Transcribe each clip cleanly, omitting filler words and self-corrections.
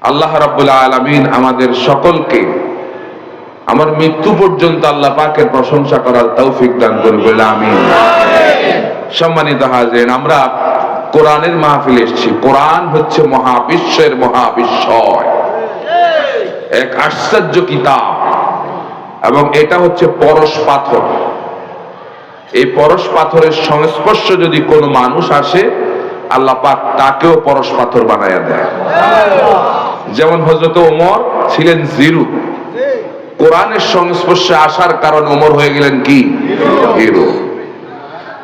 আল্লাহ রাব্বুল আলামিন আমাদের সকলকে আমার মৃত্যু পর্যন্ত আল্লাহ পাকের প্রশংসা করার তৌফিক দান করুন, আমিন। সম্মানিত হাজিরিন, আমরা কোরআনের মাহফিলে এসেছি। কোরআন হচ্ছে মহাবিশ্বের মহাবিশ্বয়, এক আশ্চর্য কিতাব, এবং এটা হচ্ছে পরশ পাথর। এই পরশ পাথরের সংস্পর্শ যদি কোনো মানুষ আসে, আল্লাহ পাক তাকেও পরশ পাথর বানায়া দেয়। যেমন হযরত ওমর ছিলেন জিরো, কোরআনের সংস্পর্শে আসার কারণে ওমর হয়ে গেলেন কি? হিরো।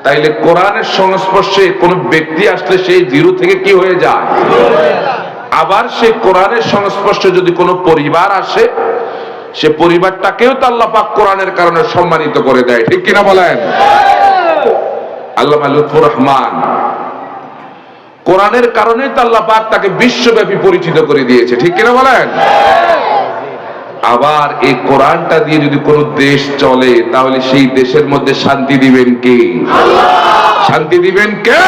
তাইলে কোরআনের সংস্পর্শে কোন ব্যক্তি আসলে সেই জিরো থেকে কি হয়ে যায়? আবার সেই কোরআনের সংস্পর্শে যদি কোনো পরিবার আসে, সে পরিবারটাকেও তো আল্লাহ পাক কোরআনের কারণে সম্মানিত করে দেয়, ঠিক কিনা বলেন? আল্লামা লুৎফুর রহমান কোরআনের কারণে তো আল্লাহ পাক তাকে বিশ্বব্যাপী পরিচিত করে দিয়েছে, ঠিক কিনা বলেন? আবার এই কোরআনটা দিয়ে যদি কোনো দেশ চলে, তাহলে সেই দেশের মধ্যে শান্তি দিবেন কে? শান্তি দিবেন কে?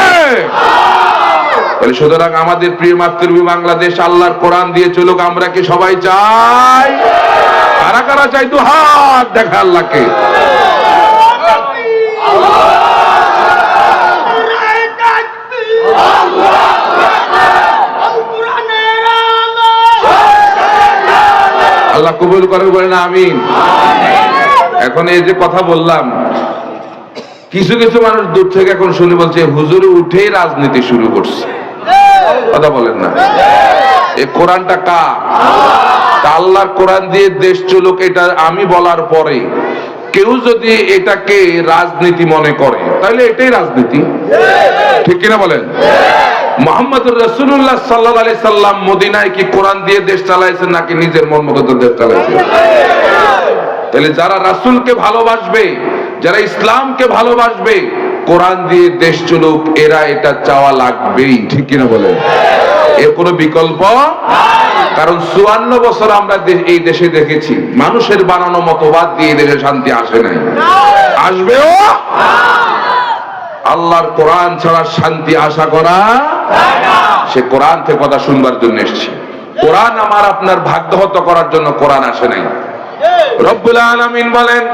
সুতরাং আমাদের প্রিয় মাতৃভূমি বাংলাদেশ আল্লাহর কোরআন দিয়ে চলুক, আমরা কি সবাই চাই? কারা কারা চাই? তো হাত দেখা আল্লাহকে। আল্লাহ কবুল করে, বলেন আমিন। এখন এই যে কথা বললাম, কিছু কিছু মানুষ দূর থেকে এখন শুনে বলছে হুজুর উঠেই রাজনীতি শুরু করছে। কথা বলেন না, এই কোরআনটা কার? আল্লাহর কোরআন দিয়ে দেশ চলুক, এটা আমি বলার পরে কেউ যদি এটাকে রাজনীতি মনে করে, তাহলে এটাই রাজনীতি, ঠিক কিনা বলেন? মুহাম্মদুর রাসূলুল্লাহ সাল্লাল্লাহু আলাইহি সাল্লাম মদিনায় কি কোরআন দিয়ে দেশ চালাইছেন নাকি নিজের মন মতো দেশ চালাইছেন? তাহলে যারা রাসূলকে ভালোবাসবে, যারা ইসলামকে ভালোবাসবে, কোরআন দিয়ে দেশ চলুক, এরা এটা চাওয়া লাগবেই, ঠিক কিনা বলেন? এর কোনো বিকল্প? কারণ 54 বছর আমরা এই দেশে দেখেছি মানুষের বানানো মতবাদ দিয়ে দেশে শান্তি আসে নাই, আসবেও। আল্লাহর কোরআন ছাড়া শান্তি আশা করা, সে কোরআন থেকে কথা শুনবার জন্য এসেছি। কোরআন আমার আপনার ভাগ্যহত করার জন্য কোরআন আসে নাই। রব্বুল আলামিন বলেন,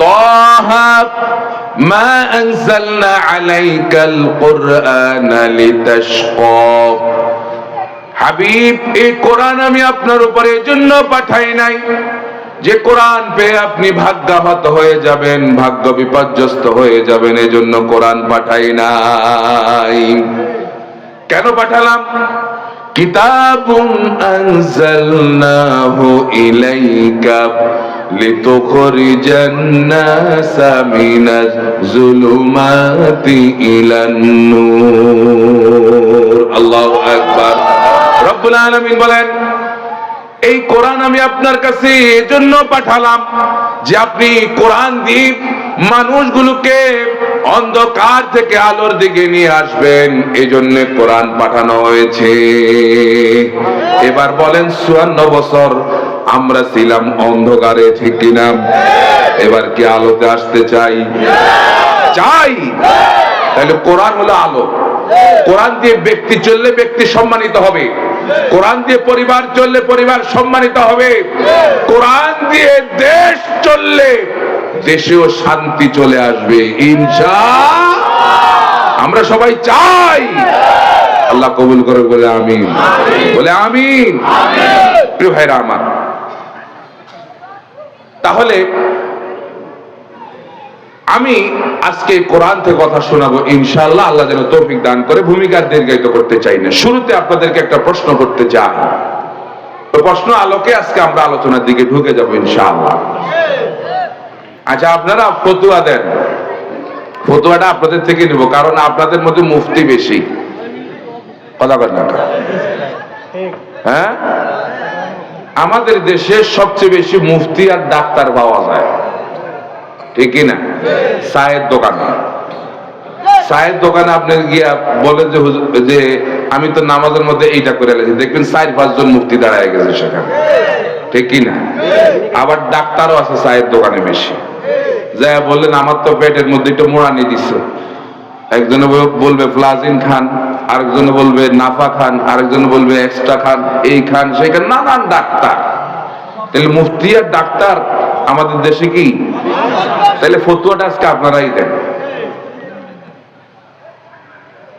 তাহা মা আনজালনা আলাইকাল কুরআনা লিতাশকা। হাবিব, এই কোরআন আমি আপনার উপরে এজন্য পাঠাই নাই যে কোরআন পেয়ে আপনি ভাগ্যহত হয়ে যাবেন, ভাগ্য বিপর্যস্ত হয়ে যাবেন, এজন্য কোরআন পাঠাই নাই। কেন পাঠালাম? কিতাবুন আনজালনাহু ইলাইকা লিতুখরিজান নাসা মিনাজ যুলুমাতি ইলান নূর। আল্লাহু আকবার। রব্বুল আলামিন বলেন, এই কোরআন আমি আপনার কাছে এজন্য পাঠালাম যে আপনি কোরআন দিয়ে মানুষগুলোকে অন্ধকার থেকে আলোর দিকে নিয়ে আসবেন, এজন্য কোরআন পাঠানো হয়েছে। এবার বলেন, 54 বছর আমরা ছিলাম অন্ধকারে, ঠিক কিনা? এবার কি আলোতে আসতে চাই? চাই। তাহলে কোরআন হলো আলো। কোরআন দিয়ে ব্যক্তি চললে ব্যক্তি সম্মানিত হবে, কোরআন দিয়ে পরিবার চললে পরিবার সম্মানিত হবে, কোরআন দিয়ে দেশ চললে দেশেও শান্তি চলে আসবে ইনশাআল্লাহ। আমরা সবাই চাই। আল্লাহ কবুল করে, বলে আমিন। বলে আমিন। প্রিয় ভাইরা আমার, তাহলে আমি আজকে কোরআন থেকে কথা শোনাবো ইনশাআল্লাহ। আল্লাহ যেন তৌফিক দান করে। ভূমিকা দীর্ঘায়িত করতে চাই না। শুরুতে আপনাদেরকে একটা প্রশ্ন করতে চাই। প্রশ্ন আলোকে আজকে আমরা আলোচনার দিকে ঢুকে যাব ইনশাআল্লাহ। আচ্ছা, আপনারা ফতোয়া দেন, ফতোয়াটা আপনাদের থেকে নিব, কারণ আপনাদের মধ্যে মুফতি বেশি। কথা বলেন না? হ্যাঁ, আমাদের দেশে সবচেয়ে বেশি মুফতি আর ডাক্তার পাওয়া যায়, ঠিক কিনা? চায়ের দোকানে, চায়ের দোকানে আপনি গিয়া বলেন যে আমি তো নামাজের মধ্যে এইটা করে এলাম, দেখবেন 4-5 জন মুফতি দাঁড়ায় গেছে সেখানে, ঠিক কিনা? আবার ডাক্তারও আছে চায়ের দোকানে বেশি। যাই বললেন আমার তো পেটের মধ্যে একটু মোড়ানি দিচ্ছে, একজনে বলবে ফ্লাজিন খান, আরেকজন বলবে নাফা খান, আরেকজন বলবে এক্সট্রা খান, এই খান সেই খান, নানান ডাক্তার। তাহলে মুফতি আর ডাক্তার আমাদের দেশে কি? তাহলে ফতুয়াটা আজকে আপনারাই দেন।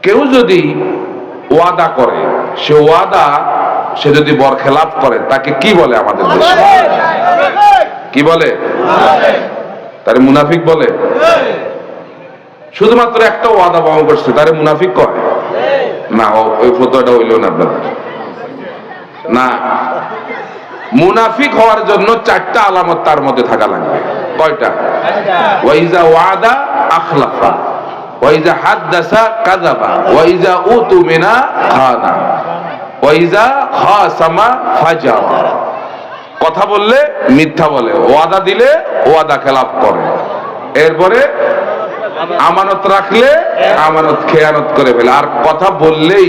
কেউ যদি ওয়াদা করে, সে যদি বরখেলাপ করে, তাকে কি বলে আমাদের দেশে? কি বলে? তারে মুনাফিক বলে। শুধুমাত্র একটা ওয়াদা ভঙ্গ করছে তারে মুনাফিক কয় না? ওই ফতোয়াটা হইল না আপনাদের। না, মুনাফিক হওয়ার জন্য 4টা আলামত তার মধ্যে থাকা লাগবে। কয়টা? ওয়াইজা ওয়াদা আখলাফা, ওয়াইজা হাদাসা কাযাবা, ওয়াইজা উতুমিনা খানা, ওয়াইজা খাসামা ফাজারা। কথা বললে মিথ্যা বলে, ওয়াদা দিলে ওয়াদা খেলাফ করে, এরপরে আমানত রাখলে আমানত খেয়ানত করে ফেলে, আর কথা বললেই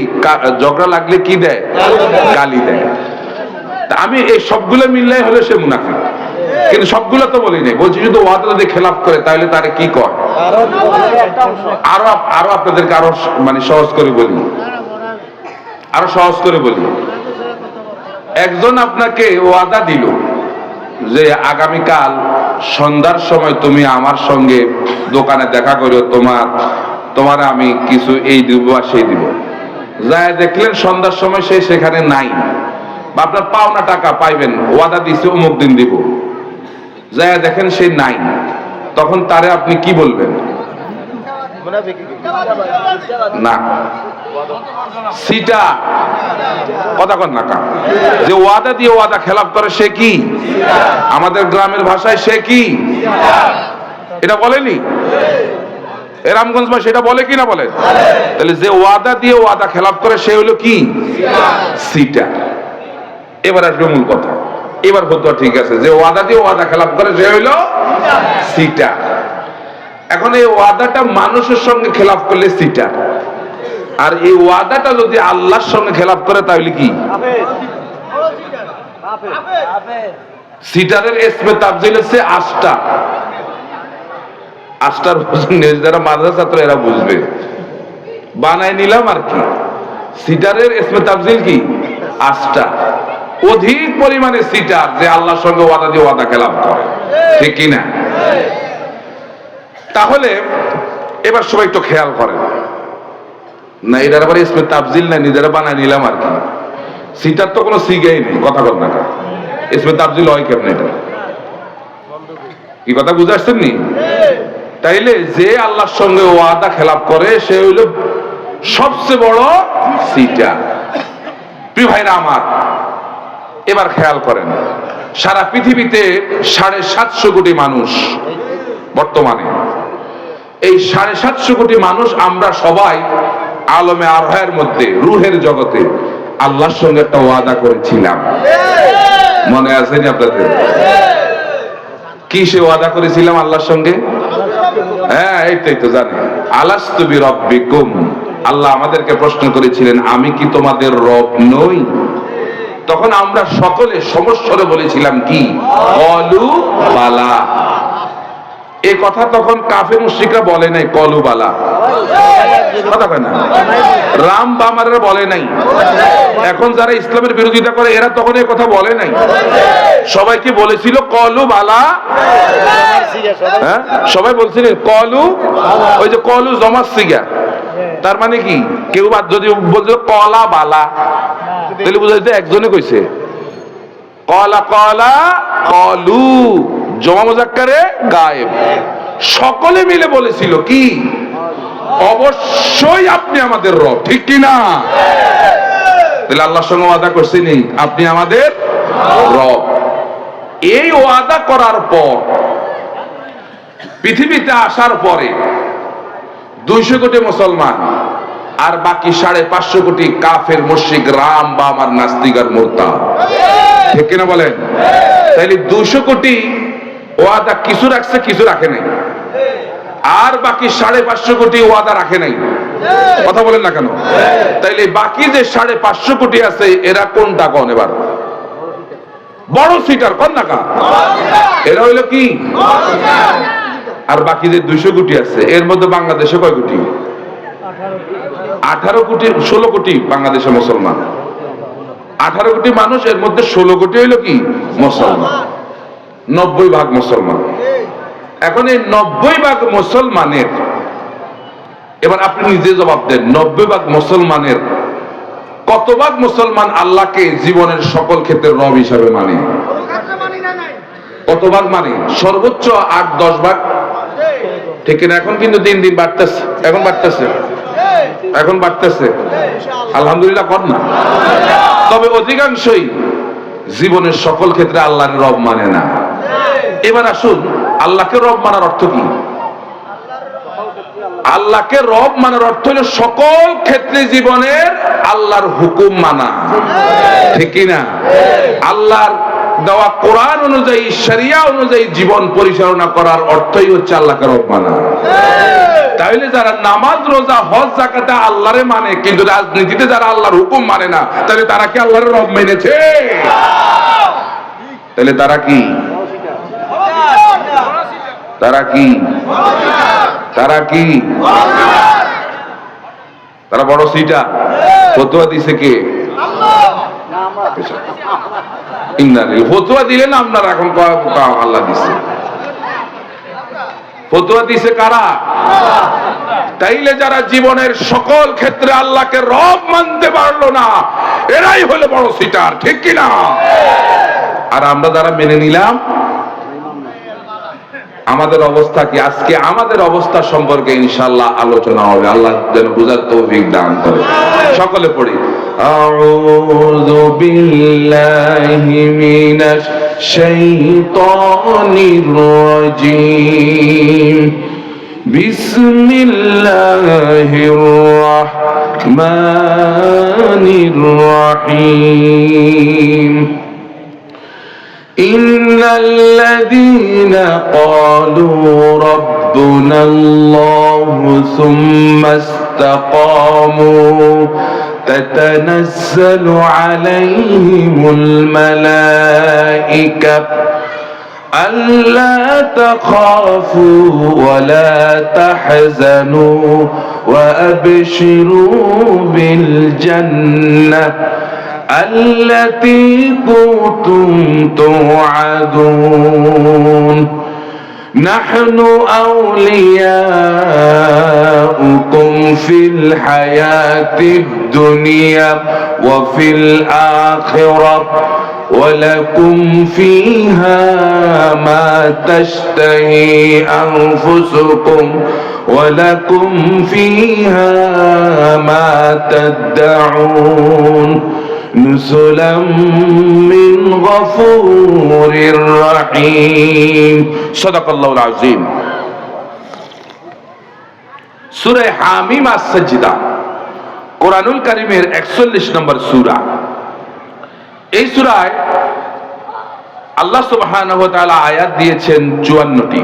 ঝগড়া লাগলে কি দেয়? গালি দেয়। আমি এই সবগুলো মিললেই হলে সে মুনাফিক। কিন্তু সবগুলো তো বলি নাই, বলছি শুধু ওয়াদা যদি খেলাফ করে তাহলে তারে কি কয়? আরো আপনাদেরকে আরো মানে সহজ করে বলি। একজন আপনাকে ওয়াদা দিল যে আগামীকাল সন্ধ্যার সময় তুমি আমার সঙ্গে দোকানে দেখা করো, তোমার আমি কিছু এই দিব আর সেই দিব। যায় দেখলেন সন্ধ্যার সময় সে সেখানে নাই, বা আপনার পাওনা টাকা পাইবেন, ওয়াদা দিছে অমুক দিন দিব, যায় দেখেন সে নাই, তখন তারে আপনি কি বলবেন? না, সিটা কথা কন না। যে ওয়াদা দিয়ে ওয়াদা খেলাফ করে সে কি? আমাদের গ্রামের ভাষায় সে কি? এটা বলেনি রামগঞ্জ ভাই? সেটা বলে কি না বলে? তাহলে যে ওয়াদা দিয়ে ওয়াদা খেলাফ করে সে হলো কি? সিটা। এবার আসবে মূল কথা। এবার ফতোয়া ঠিক আছে, যে ওয়াদা দিয়ে ওয়াদা খেলাফ করে সে হইলো সিটা। এখন এই ওয়াদাটা মানুষের সঙ্গে খেলাফ করলে সিটা, আর এই ওয়াদাটা যদি আল্লাহর সঙ্গে খেলাফ করে তাহলে কি? সিটারের ইসমে তাফজিল হচ্ছে আষ্টা। আষ্টার যারা মাদ্রাসা ছাত্র এরা বুঝবে, বানাই নিলাম আর কি। সিটারের ইসমে তাফজিল কি? আষ্টা। অধিক পরিমাণে সিটার যে আল্লাহর সঙ্গে ওয়াদা দিয়ে ওয়াদা খেলাফ করে, ঠিক কি না? তাহলে এবার সবাই একটু খেয়াল করেন না, এটার আবার ইসমে তাফজিল না, নিজেরা বানাই নিলাম আর কি। সিটার তো কোনো সিগাই নেই, কথা বল না। ইসমে তাফজিল হয় কেমন? এটা কি কথা বুঝে আসছেন নি? তাইলে যে আল্লাহর সঙ্গে ওয়াদা খেলাফ করে সে হইল সবচেয়ে বড় সিটার। প্রিয় ভাইরা আমার, এবার খেয়াল করেন, সারা পৃথিবীতে 750 কোটি মানুষ বর্তমানে। এই 750 কোটি মানুষ আমরা সবাই আলমে আরহায়ের মধ্যে, রুহের জগতে আল্লাহর সঙ্গে একটা ওয়াদা করেছিলাম। মনে আছে না আপনাদের? কি সে ওয়াদা করেছিলাম আল্লাহর সঙ্গে? হ্যাঁ, এইটাই তো জানি। আলাস্তু বিরাব্বিকুম, আল্লাহ আমাদেরকে প্রশ্ন করেছিলেন, আমি কি তোমাদের রব নই? তখন আমরা সকলে সমস্বরে বলেছিলাম কি? কলু বালা। এই কথা তখন কাফের মুশরিকরা বলে নাই, কলু বালা। কথা কয় না? রাম বামারেরা বলে নাই। এখন যারা ইসলামের বিরোধিতা করে এরা তখন এই কথা বলে নাই। সবাইকে বলেছিল কলু বালা। হ্যাঁ, সবাই বলছিলেন কলু, ওই যে কলু জমা সিগা। তার মানে কি? কেউ যদি বলছিল কলা বালা, তাহলে বুঝাইতে একজনে কইছে কলা কলা কলু, জমা মুজাক্কারে গায়েব। সকলে মিলে বলেছিল কি? অবশ্যই আপনি আমাদের রব, ঠিক কি না? তাহলে আল্লাহর সঙ্গে ওয়াদা করছেন, আপনি আমাদের রব। এই ওয়াদা করার পর পৃথিবীতে আসার পরে 200 কোটি মুসলমান আর বাকি 550 কোটি কাফের মুশরিক, রাম বা আমার নাস্তিক আর মুরতাদ, ঠিক কিনা বলেন? তাইলে 200 কোটি ওয়াদা কিছু রাখছে, কিছু রাখে নাই, আর বাকি 550 কোটি ওয়াদা রাখে নাই। কথা বলেন না কেন? তাইলে বাকি যে 550 কোটি আছে এরা কোনটা কোন? এবার বড় সিটার কোন না কা? এরা হইলো কি? আর বাকি যে 200 কোটি আছে এর মধ্যে বাংলাদেশে কয় কোটি? 16 কোটি বাংলাদেশে মুসলমান, 18 কোটি মানুষ, এর মধ্যে 16 কোটি হইল কি মুসলমান, 90% মুসলমান। এখন এই 90% মুসলমানের, এবার আপনি নিজে জবাব দেন, 90% মুসলমানের কত ভাগ মুসলমান আল্লাহকে জীবনের সকল ক্ষেত্রে রব হিসাবে মানে? কত ভাগ মানে? সর্বোচ্চ 8-10 ভাগ, ঠিক না? এখন কিন্তু দিন দিন বাড়তেছে, এখন বাড়তেছে, আলহামদুলিল্লাহ কর না। তবে অধিকাংশই জীবনের সকল ক্ষেত্রে আল্লাহর রব মানে না। এবার আসুন, আল্লাহকে রব মানার অর্থ কি? আল্লাহকে রব মানার অর্থ হলো সকল ক্ষেত্রে জীবনের আল্লাহর হুকুম মানা, ঠিক না? আল্লাহর দেওয়া কোরআন অনুযায়ী, শরিয়া অনুযায়ী জীবন পরিচালনা করার অর্থই হচ্ছে আল্লাহকে রব মানা। তাহলে যারা নামাজ, রোজা, হজ, যাকাতে আল্লাহরে মানে, কিন্তু রাজনীতিতে যারা আল্লাহর হুকুম মানে না, তাহলে তারা কি আল্লাহর রব মেনেছে? তাহলে তারা কি? তারা বড় সিটা। ফতোয়া দিছে কে? ফতোয়া দিলেন আপনারা, এখন আল্লাহ দিছে। ফতোয়া দিছে কারা? তাইলে যারা জীবনের সকল ক্ষেত্রে আল্লাহকে রব মানতে পারলো না, এরাই হলো বড় সিটার, ঠিক কিনা? আর আমরা যারা মেনে নিলাম, আমাদের অবস্থা কি? আজকে আমাদের অবস্থা সম্পর্কে ইনশাআল্লাহ আলোচনা হবে। আল্লাহ যেন বুঝার তৌফিক দান করে। সকলে পড়ি, আউযু বিল্লাহি মিনাশ শাইতানির রাজীম, বিসমিল্লাহির রাহমানির রাহিম। إن الذين قالوا ربنا الله ثم استقاموا تتنزل عليهم الملائكة ألا تخافوا ولا تحزنوا وأبشروا بالجنة التي كنتم توعدون نحن أولياؤكم في الحياة الدنيا وفي الآخرة ولكم فيها ما تشتهي أنفسكم ولكم فيها ما تدعون نزلا من غفور رحيم صدق الله العظيم। সূরা হামিম আস-সাজদা কোরআনুল কারীমের 41 নম্বর সূরা। এই সূরায় আল্লাহ সুবহানাহু ওয়া তাআলা আয়াত দিয়েছেন 54টি।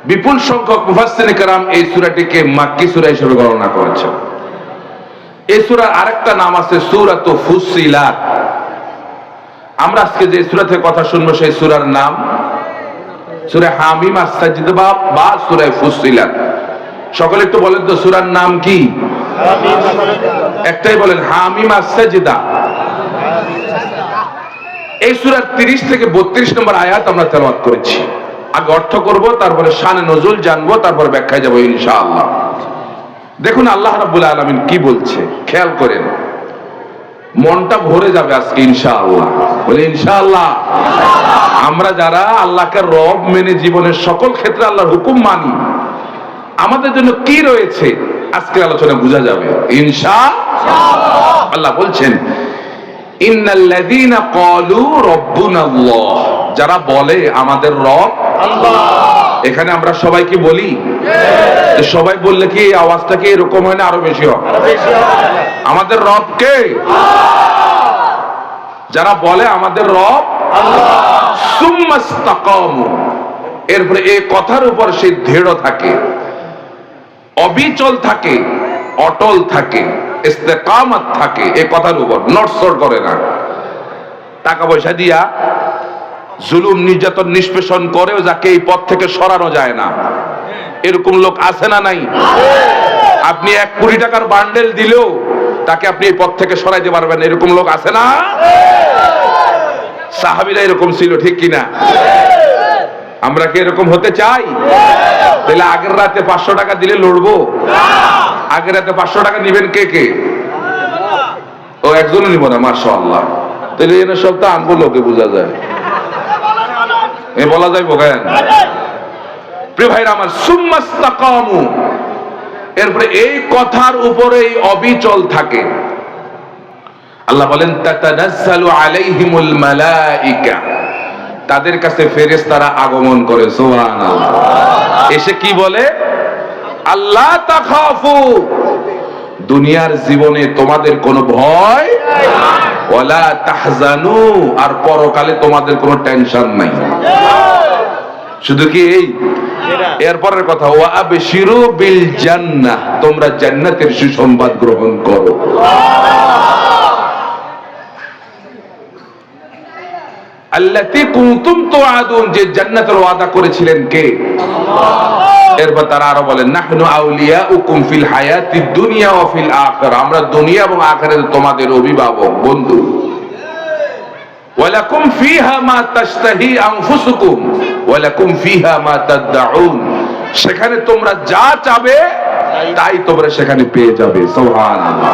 বিপুল সংখ্যক মুফাসসিরিনে কেরাম এই সূরাটিকে মাক্কি সূরা হিসেবে গণনা করেছেন। এই সূরার আরেকটা নাম আছে সূরাতু ফুসসিলাত। আমরা আজকে যে সূরা থেকে কথা শুনবো সেই সূরার নাম সূরা হামিম আস-সাজদা বা সূরা ফুসসিলাত। সকলে একটু বলেন তো সূরার নাম কি? একটাই বলেন, হামিম আস-সাজদা। এই সূরার 30 থেকে 32 নম্বর আয়াত আমরা তেলাওয়াত করেছি। আগে অর্থ করব, তারপরে শানে নজুল জানবো, তারপরে ব্যাখ্যায় যাব ইনশাআল্লাহ। দেখুন আল্লাহ রাব্বুল আলামিন কি বলছে, খেয়াল করেন, মনটা ভরে যাবে আজকে ইনশাআল্লাহ। বলে ইনশাআল্লাহ। আমরা যারা আল্লাহকে রব মেনে জীবনের সকল ক্ষেত্রে আল্লাহর হুকুম মানি, আমাদের জন্য কি রয়েছে আজকের আলোচনা বোঝা যাবে ইনশাআল্লাহ। আল্লাহ বলছেন, ইন্নাল্লাযীনা ক্বালু রাব্বুনাল্লাহ, যারা বলে আমাদের রব আল্লাহ। এখানে আমরা সবাই কি বলি? সবাই বললে কি এই আওয়াজটা কি এরকম হয় না আরো বেশি হয়? আমাদের রব কে? যারা বলে আমাদের রব আল্লাহ, সুম্মা ইসতাকামু, এরপরে এই কথার উপর সে দৃঢ় থাকে, অবিচল থাকে, অটল থাকে, ইস্তেকামত থাকে, এই কথার উপর নড়চড় করে না। টাকা পয়সা দিয়া জুলুম নির্যাতন নিষ্পেষণ করেও যাকে এই পথ থেকে সরানো যায় না, এরকম লোক আছে না নাই? আপনি 1 কোটি টাকার বান্ডেল দিলেও তাকে আপনি এই পথ থেকে সরাইতে পারবেন, এরকম লোক আছে না? সাহাবীরা এরকম ছিল, ঠিক কিনা? আমরা কি এরকম হতে চাই? তাহলে আগের রাতে 500 টাকা দিলে লড়বো? আগের রাতে 500 টাকা নিবেন কে কে? ও একজনও নিব না, মাশাআল্লাহ। তাহলে এর সব তো আনবো লোকে বোঝা যায়, এ বলা যায় বোঝেন। প্রিয় ভাইরা আমার, সুম্মাস্তাকামু, এরপরে এই কথার উপরেই অবিচল থাকে। আল্লাহ বলেন তাতানাজ্জালু আলাইহিমুল মালাইকা, তাদের কাছে ফেরেশতারা আগমন করে। সুবহানাল্লাহ। এসে কি বলে? আল্লাহ তাখাফু, দুনিয়ার জীবনে তোমাদের কোনো ভয়, ওয়ালা তাহজানু, আর পরকালে তোমাদের কোনো টেনশন নাই। শুধু কি এই? এরপরের কথা, ওয়া আবশিরু বিল জান্নাহ, তোমরা জান্নাতের সুসংবাদ গ্রহণ করো। আল্লাতী কুনতুম তুআদুন, যে জান্নাতের ওয়াদা করেছিলেন কে? আল্লাহ। এরপর তারা আরো বলেন, নাহনু আউলিয়াউকুম ফিল হায়াতিদ দুনিয়া ওয়া ফিল আখিরা, আমরা দুনিয়া এবং আখিরাতে তোমাদের অভিভাবক, বন্ধু। ওয়ালাকুম ফিহা মা তাশতাহি আনফুসুকুম ওয়ালাকুম ফিহা মা তাদউন, সেখানে তোমরা যা চাবে তাই তোমরা সেখানে পেয়ে যাবে। সুবহানাল্লাহ।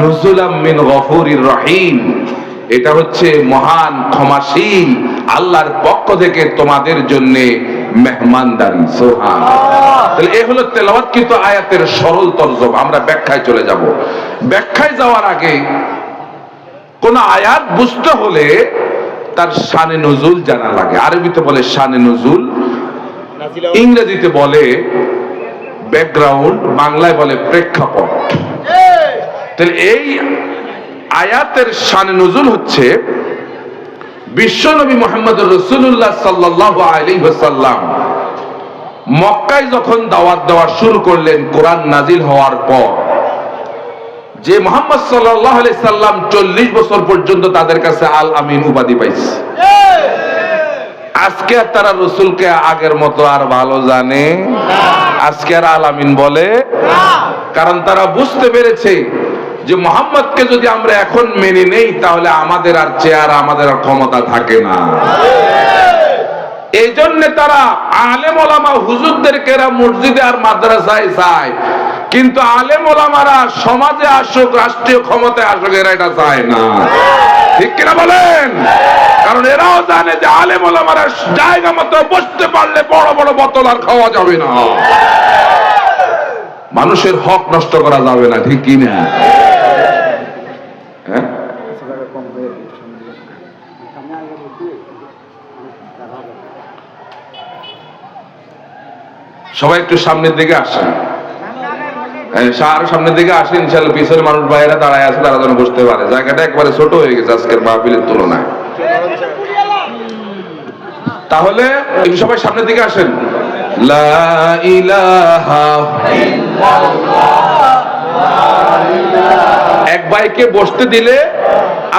নুজুলাম মিন গফুরির রহিম, এটা হচ্ছে মহান ক্ষমাশীল আল্লাহর পক্ষ থেকে তোমাদের জন্য মেহমানদারি। সুবহানাল্লাহ। তাহলে এই হলো তেলাওয়াতকৃত আয়াতের সরল তরজমা। আমরা ব্যাখ্যায় চলে যাব। ব্যাখ্যায় যাওয়ার আগে কোন আয়াত বুঝতে হলে তার শানে নুজুল জানা লাগে। আরবিতে বলে শানে নুজুল, ইংরেজিতে বলে ব্যাকগ্রাউন্ড, বাংলায় বলে প্রেক্ষাপট। তাহলে এই আয়াতের শানে নুজুল হচ্ছে বিশ্বনবী মুহাম্মদুর রাসূলুল্লাহ সাল্লাল্লাহু আলাইহি ওয়াসাল্লাম মক্কায় যখন দাওয়াত দেওয়া শুরু করলেন কোরআন নাজিল হওয়ার পর, যে মুহাম্মদ সাল্লাল্লাহু আলাইহি সাল্লাম 40 বছর পর্যন্ত তাদের কাছে আল আমিন উপাধি পাইছে। আজকে আর তারা রাসূলকে আগের মতো আর ভালো জানে না, আজকে আর আল আমিন বলে না। কারণ তারা বুঝতে পেরেছে যে মুহাম্মদকে যদি আমরা এখন মেনে নেই তাহলে আমাদের আর চেয়ার, আমাদের আর ক্ষমতা থাকে না। এই জন্য তারা আলেম ওলামা হুজুরদেরকে মসজিদে আর মাদ্রাসায় চায়, কিন্তু আলেম ওলামারা সমাজে আসুক, রাষ্ট্রীয় ক্ষমতায় আসুক, এরা এটা চায় না। ঠিক কিনা বলেন? কারণ এরাও জানে যে আলেম ওলামারা জায়গা মতো বসতে পারলে বড় বড় বোতল আর খাওয়া যাবে না, মানুষের হক নষ্ট করা যাবে না। ঠিক কিনা? হ্যাঁ, সবাই একটু সামনের দিকে আসেন, সামনের দিকে আসেন ইনশাআল্লাহ। পিছনে মানুষ বাইরে দাঁড়ায় আছে, তারা যেন বসতে পারে। জায়গাটা একবারে ছোট হয়ে গেছে আজকের মাহফিলের তুলনায়। তাহলে একটু সবাই সামনের দিকে আসেন। লা ইলাহা ইল্লাল্লাহ। এক ভাইকে বসতে দিলে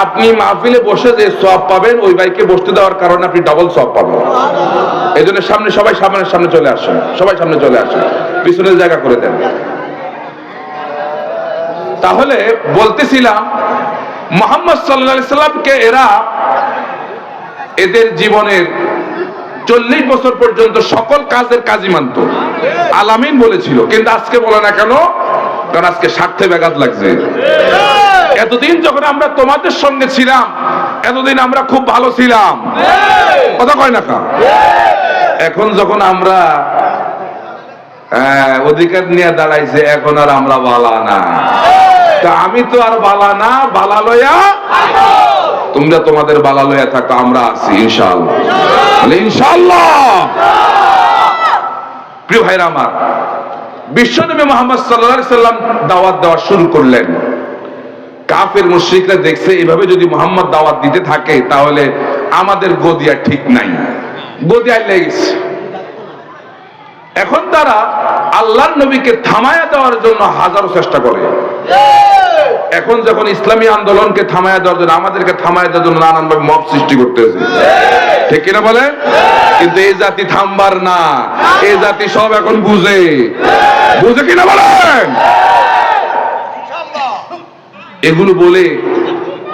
আপনি মাহফিলে বসে যে সওয়াব পাবেন, ওই ভাইকে বসতে দেওয়ার কারণে আপনি ডাবল সওয়াব পাবেন। এই জন্য সামনে সবাই সামনে চলে আসেন, সবাই সামনে চলে আসেন, পিছনের জায়গা করে দেন। তাহলে বলতেছিলাম মুহাম্মদ সাল্লাল্লাহু আলাইহি সাল্লামকে এরা এদের জীবনের 40 বছর পর্যন্ত সকল কাজের কাজী মানত, আলামিন বলেছিল। কিন্তু আজকে বলে না কেন? কারণ আজকে স্বার্থে ব্যাঘাত লাগছে। এতদিন যখন আমরা তোমাদের সঙ্গে ছিলাম, এতদিন আমরা খুব ভালো ছিলাম, কথা কয় না কা? এখন যখন আমরা অধিকার নিয়ে দাঁড়াইছে, এখন আর আমরা বালা না। তা আমি তো আর বালা না, বালা লয়া তোমরা তোমাদের বালা লয়া থাকো, আমরা আছি ইনশাআল্লাহ, ইনশাআল্লাহ। প্রিয় ভাইরা আমার, বিশ্বনবী মুহাম্মদ সাল্লাল্লাহু আলাইহি সাল্লাম দাওয়াত দেওয়া শুরু করলেন। কাফের মুশরিকরা দেখছে এভাবে যদি মুহাম্মদ দাওয়াত দিতে থাকে তাহলে আমাদের গদিয়া ঠিক নাই, গদিয়া লেগেছে। এখন তারা আল্লাহর নবীকে থামায়া দেওয়ার জন্য হাজারো চেষ্টা করে। এখন যখন ইসলামী আন্দোলনকে থামায়া দেওয়ার জন্য, আমাদেরকে থামায়া দেওয়ার জন্য নানানভাবে মব সৃষ্টি করতেছে। ঠিক কিনা বলেন? কিন্তু এই জাতি থামবার না, এই জাতি সব এখন বুঝে কিনা বলেন? এগুলো বলে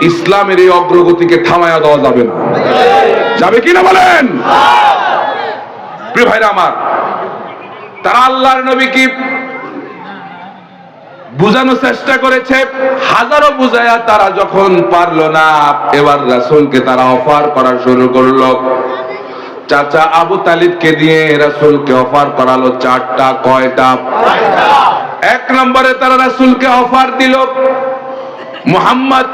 ইসলামের এই অগ্রগতিকে থামায়া দেওয়া যাবে না, যাবে কিনা বলেন? প্রিয় ভাইরা আমার, তারা আল্লাহর নবীকে বুঝানোর চেষ্টা করেছে, হাজারো বুঝায়া তারা যখন পারলো না, এবার রাসূলকে তারা অফার করা শুরু করলো। চাচা আবু তালিবকে দিয়ে রাসূলকে অফার করালো চারটা। কয়টা? এক নম্বরে তারা রাসূলকে অফার দিল, মুহাম্মদ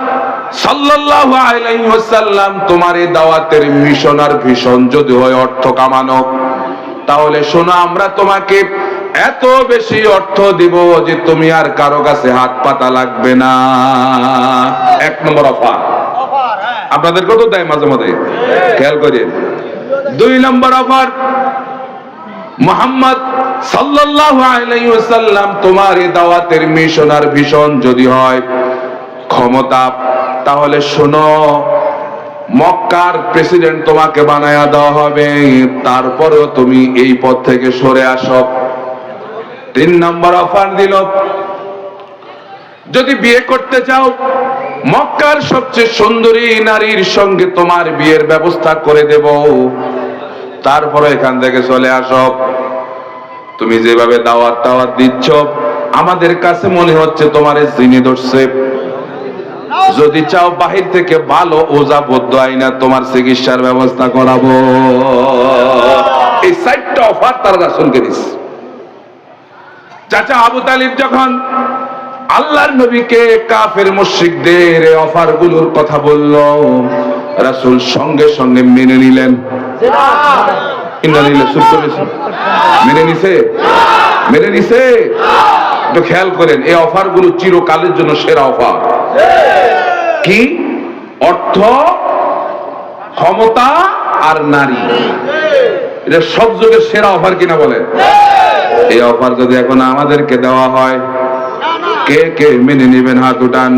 সাল্লাল্লাহু আলাইহি ওয়াসাল্লাম, তোমার এই দাওয়াতের মিশন আর ভিশন যদি হয় অর্থ কামানো, তাহলে শোনো, আমরা তোমাকে এত বেশি অর্থ দিব যে তুমি আর কারো কাছে হাত পাতা লাগবে না। এক নম্বর অফার। আপনাদের কত দেয় মাঝে মাঝে, খেয়াল করেন। দুই নম্বর অফার, মুহাম্মদ সাল্লাল্লাহু আলাইহি ওয়াসাল্লাম, তোমার এই দাওয়াতের মিশন আর ভিশন যদি হয় ক্ষমতা, তাহলে শোনো, মক্কার প্রেসিডেন্ট তোমাকে বানায়া দেওয়া হবে, তারপরেও তুমি এই পদ থেকে সরে আসো। তিন নম্বর অফার দিল, যদি বিয়ে করতে চাও, মক্কার সবচেয়ে সুন্দরী নারীর সঙ্গে তোমার বিয়ের ব্যবস্থা করে দেব, তারপরে এখান থেকে চলে আসো। তুমি যেভাবে দাওয়াত দিচ্ছ, আমাদের কাছে মনে হচ্ছে তোমার জিনে ধরছে। যদি চাও, বাহির থেকে ভালো ওজা বৌদ্ধ আইনা তোমার চিকিৎসার ব্যবস্থা করাবো। এই চারটা অফার তারা রাসূলকে দিচ্ছে। চাচা আবু তালিব যখন আল্লাহর নবীকে কাফের মুশরিকদের অফার গুলোর কথা বলল, রাসূল সঙ্গে সঙ্গে মেনে নিলেন। মেনে নিছে। তো খেয়াল করেন, এই অফার গুলো চিরকালের জন্য সেরা অফার। কি? অর্থ, ক্ষমতা আর নারী। এটা সব যুগের সেরা অফার কিনা বলেন? এই অফার যদি এখন আমাদেরকে দেওয়া হয়, কে কে মেনে নেবেন? হাত উঠান।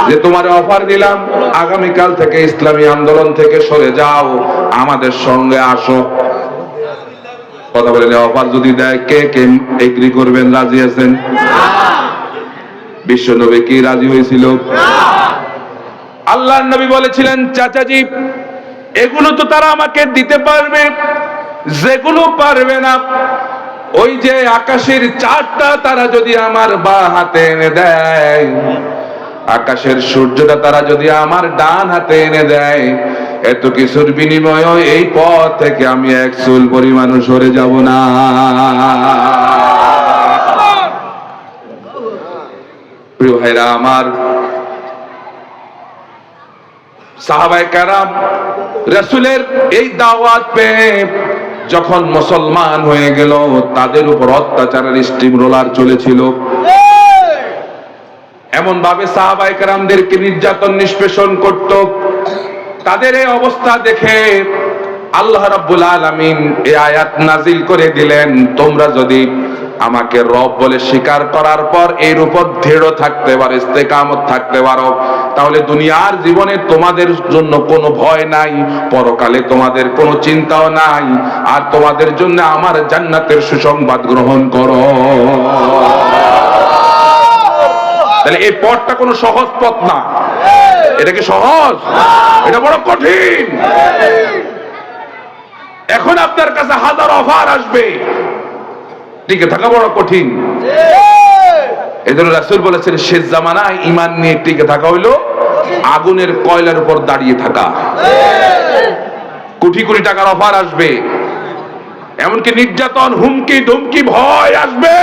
যে তোমার অফার দিলাম, আগামীকাল থেকে ইসলামী আন্দোলন থেকে সরে যাও, আমাদের সঙ্গে আসো। কথা বলেন, অফার যদি দেয়, কে কে এগ্রি করবেন, রাজি আছেন? বিশ্ব নবী কি রাজি হয়েছিল? আল্লাহর নবী বলেছিলেন, চাচাজি, এগুলো তো তারা আমাকে দিতে পারবে, যেগুলো পারবে না, ওই যে আকাশের চাঁদটা তারা যদি আমার বাঁ হাতে এনে দেয়, আকাশের সূর্যটা তারা যদি আমার ডান হাতে এনে দেয়, এত কিছুর বিনিময়ে এই পথ থেকে আমি এক চুল পরিমাণ সরে যাব না। প্রিয় ভাইরা আমার, সাহাবায়ে কেরাম রাসূলের এই দাওয়াত পেয়ে যখন মুসলমান হয়ে গেল, তাদের উপর অত্যাচারের স্টিম রোলার চলেছিল। এমন ভাবে সাহাবায়ে কেরামদেরকে নির্যাতন নিষ্পেষণ করত। তাদের এই অবস্থা দেখে আল্লাহ রাব্বুল আলামিন এই আয়াত নাজিল করে দিলেন, তোমরা যদি আমাকে রব বলে স্বীকার করার পর এর উপর দৃঢ় থাকতে পারো, ইস্তেকামত থাকতে পারো, তাহলে দুনিয়ার জীবনে তোমাদের জন্য কোনো ভয় নাই, পরকালে তোমাদের কোনো চিন্তাও নাই, আর তোমাদের জন্য আমার জান্নাতের সুসংবাদ গ্রহণ করো। তাহলে এই পথটা কোনো সহজ পথ না। এটা কি সহজ? এটা বড় কঠিন। এখন আপনার কাছে হাজার অফার আসবে, টিকে থাকা বড় কঠিন। এজন্য রাসূল বলেছেন, শেষ জামানায় ঈমান নিয়ে টিকে থাকা হইলো আগুনের কয়লার উপর দাঁড়িয়ে থাকা। কোটি কোটি টাকার অফার আসবে, এমনকি নির্যাতন, হুমকি ধুমকি, ভয় আসবে।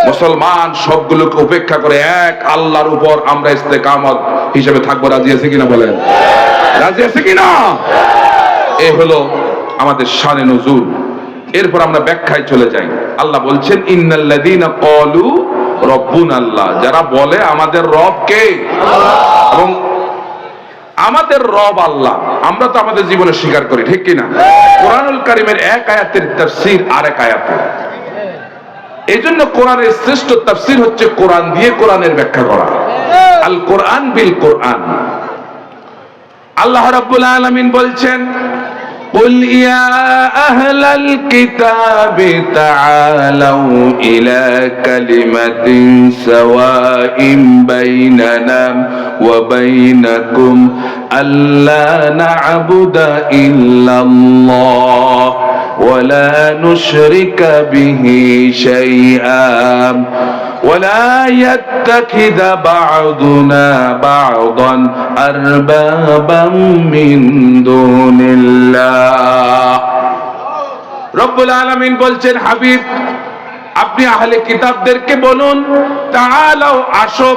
মুসলমান সবগুলোকে উপেক্ষা করে এক আল্লাহর উপর আমরা ইস্তেকামত হিসেবে থাকবো। রাজি আছে কিনা বলেন? রাজি আছে কিনা? এই হলো আমাদের শানে নুজুল। এরপর আমরা ব্যাখ্যায় চলে যাই। আল্লাহ বলছেন, ইন্নাল্লাযীনা ক্বালু রাব্বুনাল্লাহ, যারা বলে আমাদের রব কে, এবং আমাদের রব আল্লাহ, আমরা তো আমাদের জীবনে স্বীকার করি, ঠিক কিনা? কোরআনুল কারীমের এক আয়াতের তাফসীর আরেক আয়াতে। এই জন্য কোরআনের শ্রেষ্ঠ তাফসীর হচ্ছে কোরআন দিয়ে কোরআনের ব্যাখ্যা করা। আল কোরআন বিল কোরআন। আল্লাহ রাব্বুল আলামিন বলছেন, قل يا أهل الكتاب تعالوا إلى كلمة سواء بيننا وبينكم ألا نعبد إلا الله ولا نشرك به شيئا ولا يتخذ بعضنا بعضا أربابا من دون الله রব্বুল আলামিন বলছেন, হাবিব আপনি আহলে কিতাবদেরকে বলুন, তাআলাও আসো,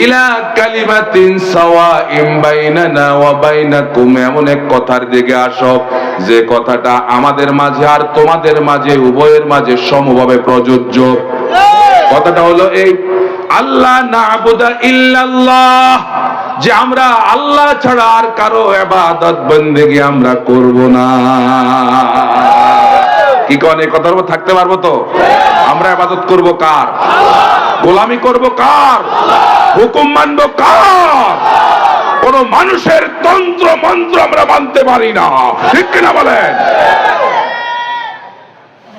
ইলা কালিমাতিন সাওয়াইম বাইনানা ওয়া বাইনাকুম, এমন এক কথার দিকে আসো যে কথাটা আমাদের মাঝে আর তোমাদের মাঝে উভয়ের মাঝে সমভাবে প্রযোজ্য। কথাটা হলো এই, আল্লাহ না'বুদা ইল্লাল্লাহ, যে আমরা আল্লাহ ছাড়া আর কারো ইবাদত বন্দেগী আমরা করব না। কি কোন এই কথার উপর থাকতে পারবো তো? আমরা ইবাদত করব কার? গোলামি করব কার? হুকুম মানব কার? কোন মানুষের তন্ত্র মন্ত্র আমরা মানতে পারি না, ঠিক কিনা বলেন?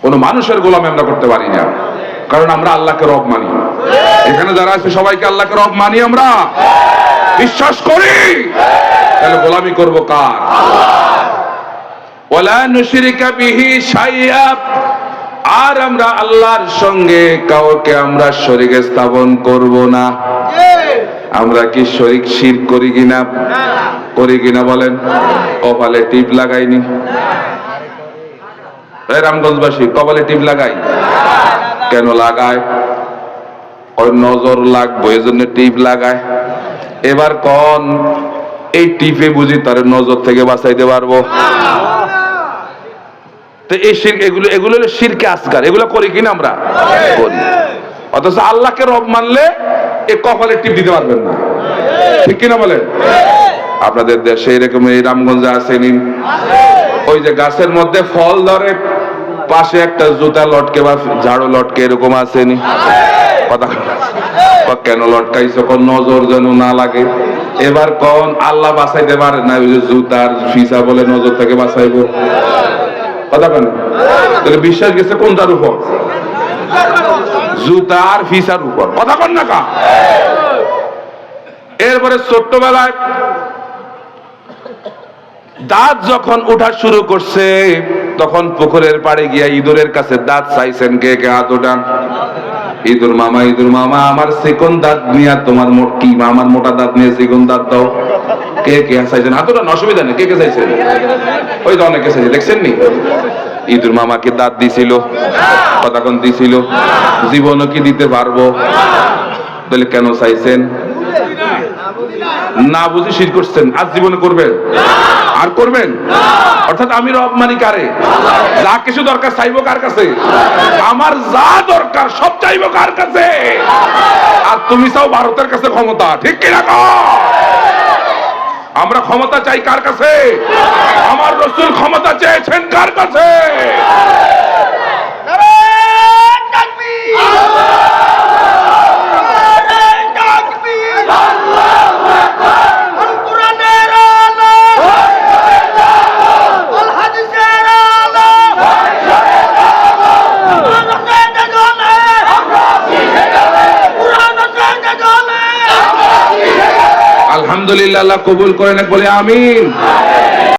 কোন মানুষের গোলামি আমরা করতে পারি না, কারণ আমরা আল্লাহকে রব মানি। এখানে যারা আছে সবাইকে আল্লাহকে রব মানি, আমরা বিশ্বাস করি। তাহলে গোলামি করব কার? ওয়ালা নুশরিকা বিহি শাইআ, আর আমরা আল্লাহর সঙ্গে কাউকে আমরা শরীক স্থাপন করব না। আমরা কি শরীক শিরক করি কিনা? করি কিনা বলেন? কপালে টিপ লাগাইনি? রামগঞ্জবাসী কপালে টিপ লাগাই কেন? লাগায় ওই নজর লাগবো, এই জন্য টিপ লাগায়। এবার কোন এই টিপে বুঝি তার নজর থেকে বাঁচাইতে পারবো? তো এই শিরক, এগুলো হলো শিরকে আসগার, এগুলো করি কিনা? আমরা করি। অথচ আল্লাহকে রব মানলে এই কপালে টিপ দিতে পারবেন না, ঠিক কিনা বলেন? আপনাদের দেশে এরকম এই রামগঞ্জে আসেনি? ওই যে গাছের মধ্যে ফল ধরে, পাশে একটা জুতা লটকে বা ঝাড়ু লটকে, এরকম আসেনি? কথা কেন লটকাইছো? কোন নজর যেন না লাগে। এবার কোন আল্লাহ বাঁচাইতে পারে না? ওই যে জুতার ফিসা বলে নজর থেকে বাঁচাইবো? কথা কেন? তাহলে বিশ্বাস গেছে কোনটার উপর? জুতার ফিসার উপর। কথা কন না কা? এরপরে ছোট্টবেলায় দাঁত যখন উঠা শুরু করছে, তখন পুকুরের পাড়ে গিয়া ইঁদুরের কাছে দাঁত চাইছেন। কে কে হাত ওঠান? ইঁদুর মামা, ইঁদুর মামা আমার চিকন দাঁত নিয়ে, তোমার কি আমার মোটা দাঁত নিয়ে চিকন দাঁত দাও। কে কে চাইছেন? হাত ওঠান, অসুবিধা নেই। কে কে চাইছেন? ওই তো অনেকে চাইছে, দেখছেন নি? ইঁদুর মামাকে দাঁত দিছিল? কতক্ষণ দিছিল? জীবনও কি দিতে পারবো? তাহলে কেন চাইছেন? না বুঝে শিরক করছেন। আজ জীবনে করবেন? আর করবেন? অর্থাৎ আমি রব মানি কারে? যা কিছু দরকার চাইবো কার কাছে? আমার যা দরকার সব চাইবো কার কাছে? আর তুমি চাও ভারতের কাছে ক্ষমতা, ঠিক কিনা? আমরা ক্ষমতা চাই কার কাছে? আমার রাসূল ক্ষমতা চেয়েছেন কার কাছে? আলহামদুলিল্লাহ, আল্লাহ কবুল করেন, বলে আমিন।